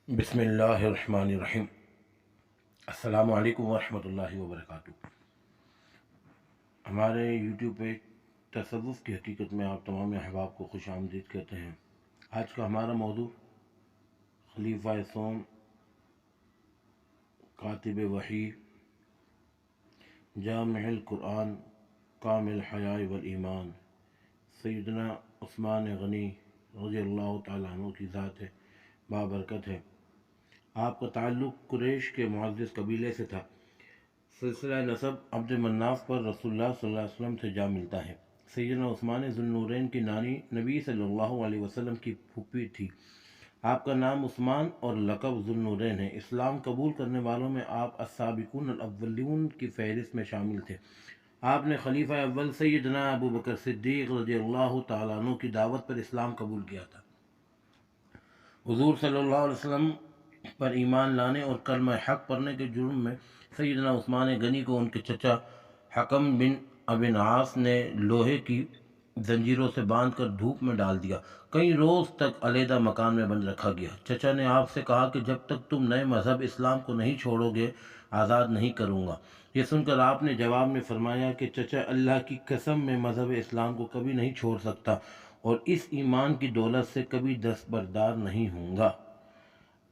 بسم اللہ الرحمن الرحیم۔ السلام علیکم ورحمۃ اللہ وبرکاتہ۔ ہمارے یوٹیوب پہ تصوف کی حقیقت میں آپ تمام احباب کو خوش آمدید کہتے ہیں۔ آج کا ہمارا موضوع خلیفہ سوم، کاتب وحی، جامع القرآن، کامل حیاء والایمان، سیدنا عثمان غنی رضی اللہ تعالیٰ عنہ کی ذات ہے، بابرکت ہے۔ آپ کا تعلق قریش کے معزز قبیلے سے تھا۔ سلسلہ نسب عبد مناف پر رسول اللہ صلی اللہ علیہ وسلم سے جا ملتا ہے۔ سیدنا عثمان ذو النورین کی نانی نبی صلی اللہ علیہ وسلم کی پھوپھی تھی۔ آپ کا نام عثمان اور لقب ذو النورین ہے۔ اسلام قبول کرنے والوں میں آپ السابقون الاولون کی فہرست میں شامل تھے۔ آپ نے خلیفہ اول سیدنا ابو بکر صدیق رضی اللہ تعالیٰ عنہ کی دعوت پر اسلام قبول کیا تھا۔ حضور صلی اللہ علیہ وسلم پر ایمان لانے اور کلمہ حق پڑھنے کے جرم میں سیدنا عثمان غنی کو ان کے چچا حکم بن ابی عاص نے لوہے کی زنجیروں سے باندھ کر دھوپ میں ڈال دیا۔ کئی روز تک علیحدہ مکان میں بند رکھا گیا۔ چچا نے آپ سے کہا کہ جب تک تم نئے مذہب اسلام کو نہیں چھوڑو گے آزاد نہیں کروں گا۔ یہ سن کر آپ نے جواب میں فرمایا کہ چچا، اللہ کی قسم میں مذہب اسلام کو کبھی نہیں چھوڑ سکتا اور اس ایمان کی دولت سے کبھی دستبردار نہیں ہوں گا۔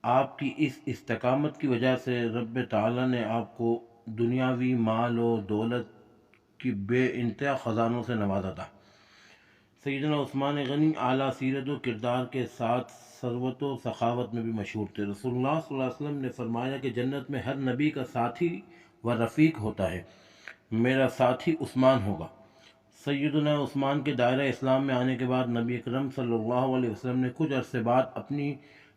آپ کی اس استقامت کی وجہ سے رب تعالیٰ نے آپ کو دنیاوی مال و دولت کی بے انتہا خزانوں سے نوازا تھا۔ سیدنا عثمان غنی اعلیٰ سیرت و کردار کے ساتھ ثروت و سخاوت میں بھی مشہور تھے۔ رسول اللہ صلی اللہ علیہ وسلم نے فرمایا کہ جنت میں ہر نبی کا ساتھی و رفیق ہوتا ہے، میرا ساتھی عثمان ہوگا۔ سیدنا عثمان کے دائرہ اسلام میں آنے کے بعد نبی اکرم صلی اللہ علیہ وسلم نے کچھ عرصے بعد اپنی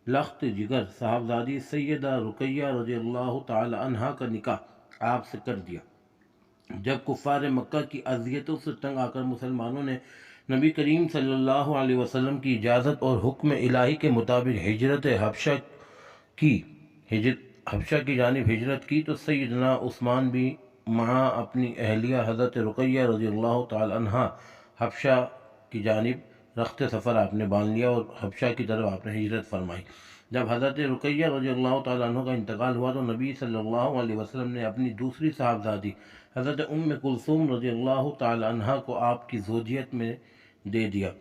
لخت جگر صاحبزادی سیدہ رقیہ رضی اللہ تعالی عنہا کا نکاح آپ سے کر دیا۔ جب کفار مکہ کی اذیتوں سے تنگ آ کر مسلمانوں نے نبی کریم صلی اللہ علیہ وسلم کی اجازت اور حکم الہی کے مطابق حبشہ کی جانب ہجرت کی تو سیدنا عثمان بھی مع اپنی اہلیہ حضرت رقیہ رضی اللہ تعالی عنہا حبشہ کی جانب رخت سفر آپ نے باندھ لیا اور حبشہ کی طرف آپ نے ہجرت فرمائی۔ جب حضرت رقیہ رضی اللہ تعالیٰ عنہ کا انتقال ہوا تو نبی صلی اللہ علیہ وسلم نے اپنی دوسری صاحبزادی حضرت ام کلثوم رضی اللہ تعالیٰ عنہ کو آپ کی زوجیت میں دے دیا۔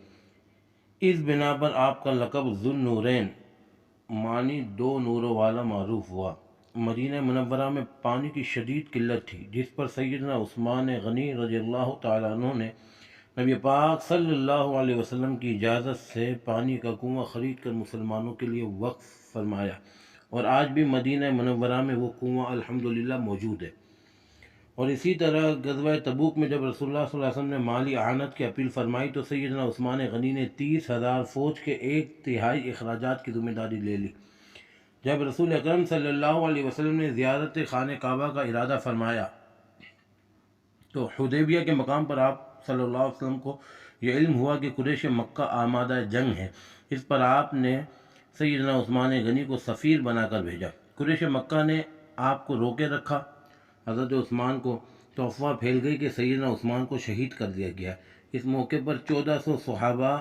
اس بنا پر آپ کا لقب ذو النورین معنی دو نوروں والا معروف ہوا۔ مدینہ منورہ میں پانی کی شدید قلت تھی، جس پر سیدنا عثمان غنی رضی اللہ تعالیٰ عنہ نے نبی پاک صلی اللہ علیہ وسلم کی اجازت سے پانی کا کنواں خرید کر مسلمانوں کے لیے وقف فرمایا، اور آج بھی مدینہ منورہ میں وہ کنواں الحمدللہ موجود ہے۔ اور اسی طرح غزوہ تبوک میں جب رسول اللہ صلی اللہ علیہ وسلم نے مالی اعانت کی اپیل فرمائی تو سیدنا عثمان غنی نے 30,000 فوج کے 1/3 اخراجات کی ذمہ داری لے لی۔ جب رسول اکرم صلی اللہ علیہ وسلم نے زیارت خانہ کعبہ کا ارادہ فرمایا تو حدیبیہ کے مقام پر آپ صلی اللہ علیہ وسلم کو یہ علم ہوا کہ قریش مکہ آمادہ جنگ ہے۔ اس پر آپ نے سیدنا عثمان غنی کو سفیر بنا کر بھیجا۔ قریش مکہ نے آپ کو روکے رکھا۔ حضرت عثمان کو تو افواہ پھیل گئی کہ سیدنا عثمان کو شہید کر دیا گیا۔ اس موقع پر 1400 صحابہ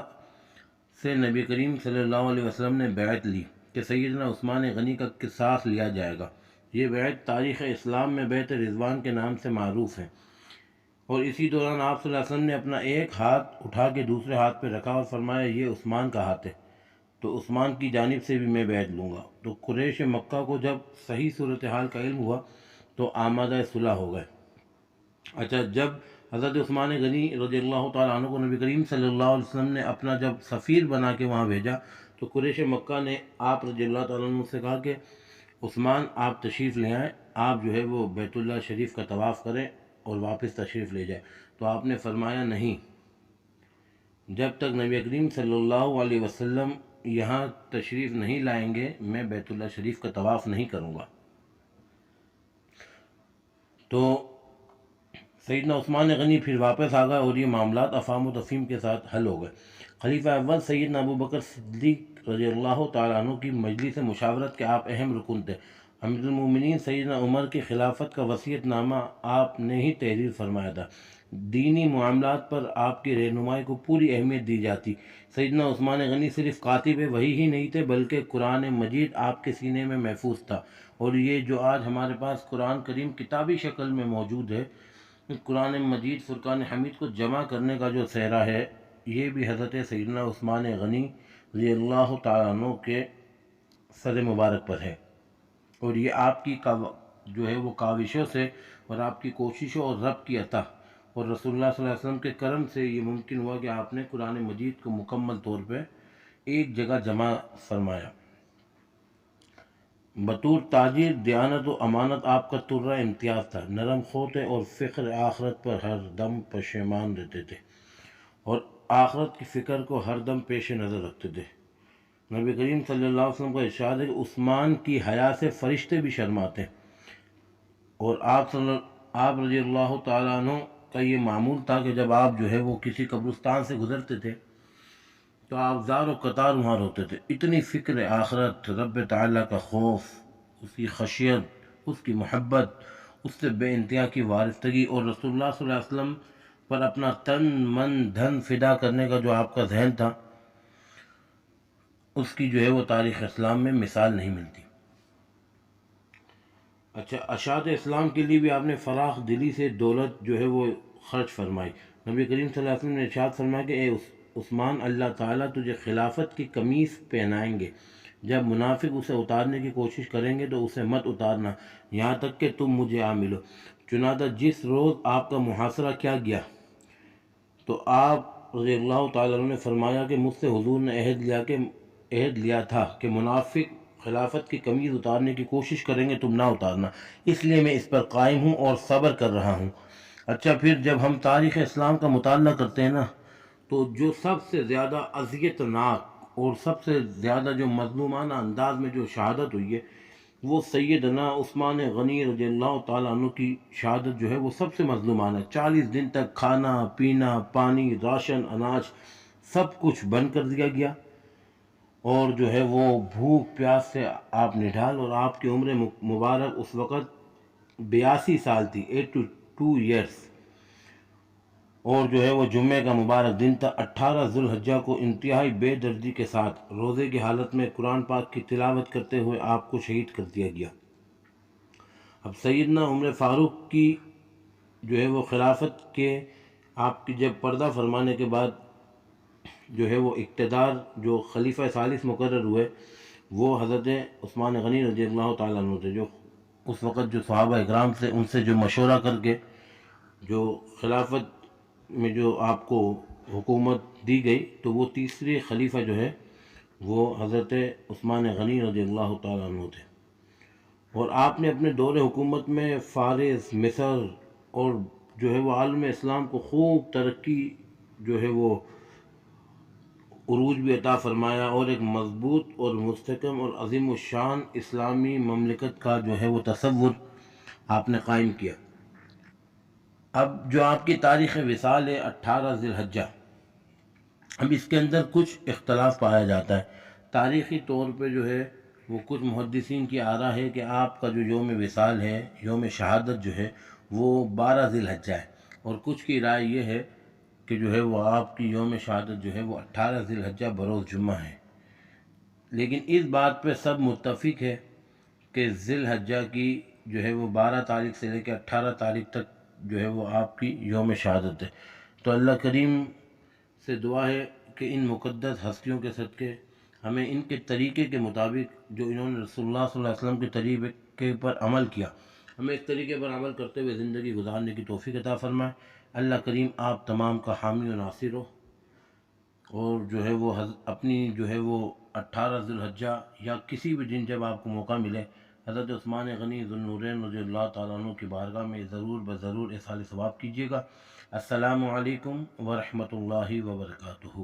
سے نبی کریم صلی اللہ علیہ وسلم نے بیعت لی کہ سیدنا عثمان غنی کا قصاص لیا جائے گا۔ یہ بیعت تاریخ اسلام میں بیعت رضوان کے نام سے معروف ہے۔ اور اسی دوران آپ صلی اللہ علیہ وسلم نے اپنا ایک ہاتھ اٹھا کے دوسرے ہاتھ پہ رکھا اور فرمایا یہ عثمان کا ہاتھ ہے، تو عثمان کی جانب سے بھی میں بیعت لوں گا۔ تو قریش مکہ کو جب صحیح صورتحال کا علم ہوا تو آمادہ صلح ہو گئے۔ اچھا، جب حضرت عثمان غنی رضی اللہ تعالیٰ عنہ کو نبی کریم صلی اللہ علیہ وسلم نے اپنا جب سفیر بنا کے وہاں بھیجا تو قریش مکہ نے آپ رضی اللہ تعالیٰ عنہ سے کہا کہ عثمان آپ تشریف لے آئیں، آپ جو ہے وہ بیت اللہ شریف کا طواف کریں اور واپس تشریف لے جائے۔ تو آپ نے فرمایا نہیں، جب تک نبی کریم صلی اللہ علیہ وسلم یہاں تشریف نہیں لائیں گے میں بیت اللہ شریف کا طواف نہیں کروں گا۔ تو سیدنا عثمان غنی پھر واپس آ گئے اور یہ معاملات افہام و تفہیم کے ساتھ حل ہو گئے۔ خلیفہ اول سیدنا ابو بکر صدیق رضی اللہ تعالیٰ عنہ کی مجلس مشاورت کے آپ اہم رکن تھے۔ امیر المومنین سیدنا عمر کی خلافت کا وصیت نامہ آپ نے ہی تحریر فرمایا تھا۔ دینی معاملات پر آپ کی رہنمائی کو پوری اہمیت دی جاتی۔ سیدنا عثمان غنی صرف کاتب وحی ہی نہیں تھے بلکہ قرآن مجید آپ کے سینے میں محفوظ تھا، اور یہ جو آج ہمارے پاس قرآن کریم کتابی شکل میں موجود ہے، قرآن مجید فرقان حمید کو جمع کرنے کا جو سہرا ہے، یہ بھی حضرت سیدنا عثمان غنی رضی اللہ تعالیٰ عنہ کے سر مبارک پر ہے، اور یہ آپ کی جو ہے وہ کاوشوں سے اور آپ کی کوششوں اور رب کی عطا اور رسول اللہ صلی اللہ علیہ وسلم کے کرم سے یہ ممکن ہوا کہ آپ نے قرآن مجید کو مکمل طور پہ ایک جگہ جمع فرمایا۔ بطور تاجر دیانت و امانت آپ کا ترہ امتیاز تھا، نرم خو تھے اور فکر آخرت پر ہر دم پشیمان رہتے تھے، اور آخرت کی فکر کو ہر دم پیش نظر رکھتے تھے۔ نبی کریم صلی اللہ علیہ وسلم کا ارشاد ہے کہ عثمان کی حیا سے فرشتے بھی شرماتے ہیں، اور آپ رضی اللہ تعالیٰ عنہ کا یہ معمول تھا کہ جب آپ جو ہے وہ کسی قبرستان سے گزرتے تھے تو آپ زار و قطار وہاں ہوتے تھے۔ اتنی فکر آخرت، رب تعالیٰ کا خوف، اس کی خشیت، اس کی محبت، اس سے بے انتہا کی وابستگی، اور رسول اللہ صلی اللہ علیہ وسلم پر اپنا تن من دھن فدا کرنے کا جو آپ کا ذہن تھا، اس کی جو ہے وہ تاریخ اسلام میں مثال نہیں ملتی۔ اچھا، اشاعت اسلام کے لیے بھی آپ نے فراخ دلی سے دولت جو ہے وہ خرچ فرمائی۔ نبی کریم صلی اللہ علیہ وسلم نے ارشاد فرمایا کہ اے عثمان، اللہ تعالیٰ تجھے خلافت کی قمیص پہنائیں گے، جب منافق اسے اتارنے کی کوشش کریں گے تو اسے مت اتارنا یہاں تک کہ تم مجھے آ ملو۔ چنانچہ جس روز آپ کا محاصرہ کیا گیا تو آپ رضی اللہ تعالیٰ عنہ نے فرمایا کہ مجھ سے حضور نے عہد لیا تھا کہ منافق خلافت کی قمیض اتارنے کی کوشش کریں گے، تم نہ اتارنا، اس لیے میں اس پر قائم ہوں اور صبر کر رہا ہوں۔ اچھا، پھر جب ہم تاریخ اسلام کا مطالعہ کرتے ہیں نا، تو جو سب سے زیادہ اذیت ناک اور سب سے زیادہ جو مظلومانہ انداز میں جو شہادت ہوئی ہے، وہ سیدنا عثمان غنی رضی اللہ تعالیٰ عنہ کی شہادت جو ہے وہ سب سے مظلومانہ ہے۔ 40 دن تک کھانا پینا، پانی، راشن، اناج سب کچھ بند کر دیا گیا، اور جو ہے وہ بھوک پیاس سے آپ نڈھال، اور آپ کی عمر مبارک اس وقت 82 سال تھی، 82 ایئرس، اور جو ہے وہ جمعہ کا مبارک دن تھا، 18 ذی الحجہ کو انتہائی بے دردی کے ساتھ روزے کی حالت میں قرآن پاک کی تلاوت کرتے ہوئے آپ کو شہید کر دیا گیا۔ اب سیدنا عمر فاروق کی جو ہے وہ خلافت کے آپ کی جب پردہ فرمانے کے بعد جو ہے وہ اقتدار جو خلیفہ ثالث مقرر ہوئے، وہ حضرت عثمان غنی رضی اللہ تعالیٰ عنہ تھے، جو اس وقت جو صحابہ اکرام سے ان سے جو مشورہ کر کے جو خلافت میں جو آپ کو حکومت دی گئی، تو وہ تیسرے خلیفہ جو ہے وہ حضرت عثمان غنی رضی اللہ تعالیٰ عنہ تھے، اور آپ نے اپنے دور حکومت میں فارس، مصر اور جو ہے وہ عالم اسلام کو خوب ترقی جو ہے وہ عروج بھی عطا فرمایا، اور ایک مضبوط اور مستحکم اور عظیم الشان اسلامی مملکت کا جو ہے وہ تصور آپ نے قائم کیا۔ اب جو آپ کی تاریخ وصال ہے 18 ذی الحجہ، اب اس کے اندر کچھ اختلاف پایا جاتا ہے۔ تاریخی طور پہ جو ہے وہ کچھ محدثین کی آراء ہے کہ آپ کا جو یوم وصال ہے، یوم شہادت جو ہے وہ 12 ذی الحجہ ہے، اور کچھ کی رائے یہ ہے کہ جو ہے وہ آپ کی یوم شہادت جو ہے وہ 18 ذی الحجہ بروز جمعہ ہے۔ لیکن اس بات پہ سب متفق ہے کہ ذی الحجہ کی جو ہے وہ 12 تاریخ سے لے کے 18 تاریخ تک جو ہے وہ آپ کی یوم شہادت ہے۔ تو اللہ کریم سے دعا ہے کہ ان مقدس ہستیوں کے صدقے ہمیں ان کے طریقے کے مطابق جو انہوں نے رسول اللہ صلی اللہ علیہ وسلم کے طریقے پر عمل کیا، ہمیں اس طریقے پر عمل کرتے ہوئے زندگی گزارنے کی توفیق عطا فرمائے۔ اللہ کریم آپ تمام کا حامی و ناصر ہو، اور جو ہے وہ اپنی جو ہے وہ 18 ذی الحجہ یا کسی بھی دن جب آپ کو موقع ملے، حضرت عثمان غنی ذو النورین رضی اللہ تعالیٰ عنہ کی بارگاہ میں ضرور بضرور احصال ثواب کیجیے گا۔ السلام علیکم ورحمۃ اللہ وبرکاتہ۔